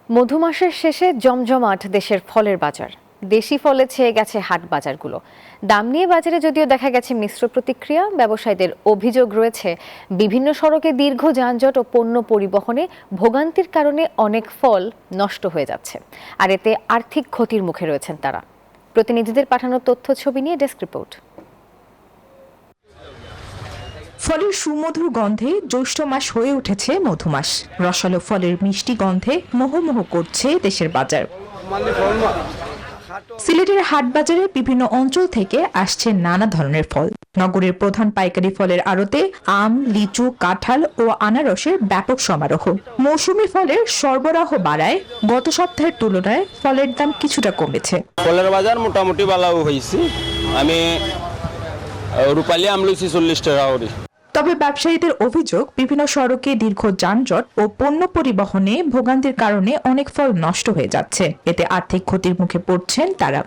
মধুমাসের শেষে জমজমাট দেশের ফলের বাজার। দেশি ফলে ছেয়ে গেছে হাট বাজারগুলো। দাম নিয়ে বাজারে যদিও দেখা গেছে মিশ্র প্রতিক্রিয়া। ব্যবসায়ীদের অভিযোগ রয়েছে, বিভিন্ন সড়কে দীর্ঘ যানজট ও পণ্য পরিবহনে ভোগান্তির কারণে অনেক ফল নষ্ট হয়ে যাচ্ছে, আর এতে আর্থিক ক্ষতির মুখে রয়েছেন তারা। প্রতিনিধিদের পাঠানো তথ্য ছবি নিয়ে ডেস্ক রিপোর্ট। ফলের সুমধুর গন্ধে জ্যৈষ্ঠ মাস হয়ে উঠেছে মধুমাস। রসালো ফলের মিষ্টি গন্ধে মোহমোহ করছে দেশের বাজার। সিলেটের হাট বাজারে বিভিন্ন অঞ্চল থেকে আসছে নানা ধরনের ফল। নগরের প্রধান পাইকারি ফলের আড়তে আম, লিচু, কাঁঠাল ও আনারসের ব্যাপক সমারোহ। মৌসুমী ফলের সরবরাহ বাড়ায় গত সপ্তাহের তুলনায় ফলের দাম কিছুটা কমেছে। ফলের বাজার মোটামুটি ভালো হয়েছে। আমি রূপালী আম লইছি 40 টাকা করে। তবে ব্যবসায়ীদের অভিযোগ, বিভিন্ন সড়কে দীর্ঘ যানজট ও পণ্য পরিবহনে ভোগান্তির কারণে অনেক ফল নষ্ট হয়ে যাচ্ছে। এতে আর্থিক ক্ষতির মুখে পড়ছেন তারা।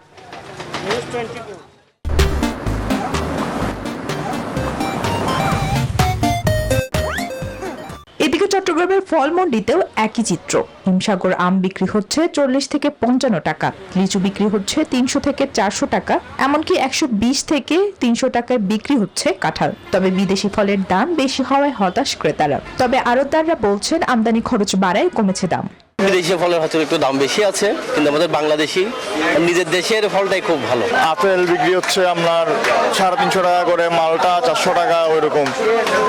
এদিকে চট্টগ্রামের ফল মন্ডিতেও একই চিত্র। হিমসাগর আম বিক্রি হচ্ছে 40 থেকে 55 টাকা, লিচু বিক্রি হচ্ছে 300 থেকে 400 টাকা, এমনকি 120 থেকে 300 টাকায় বিক্রি হচ্ছে কাঁঠাল। তবে বিদেশি ফলের দাম বেশি হওয়ায় হতাশ ক্রেতারা। তবে আড়তদাররা বলছেন, আমদানি খরচ বাড়ায় কমেছে দাম। বিদেশি ফলের হয়তো একটু দাম বেশি আছে, কিন্তু আমাদের বাংলাদেশি নিজের দেশের ফলটাই খুব ভালো। আপেল বিক্রি হচ্ছে আপনার 350 টাকা করে, মালটা 400 টাকা ওইরকম,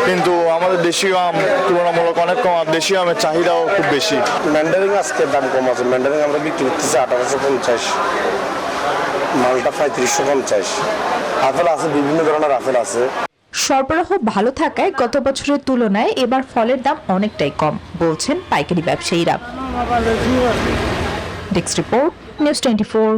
কিন্তু আমাদের দেশীয় আম তুলনামূলক অনেক কম। দেশীয় আমের চাহিদাও খুব বেশি। ম্যান্ডারিং আজকে দাম কম আছে। ম্যান্ডারিং আমরা বিক্রি করতেছি 1850, মালটা 3550। আপেল আছে, বিভিন্ন ধরনের আপেল আছে। সরবরাহ ভালো থাকায় গত বছরের তুলনায় এবার ফলের দাম অনেকটাই কম, বলছেন পাইকারি ব্যবসায়ীরা। Desk report, news 24।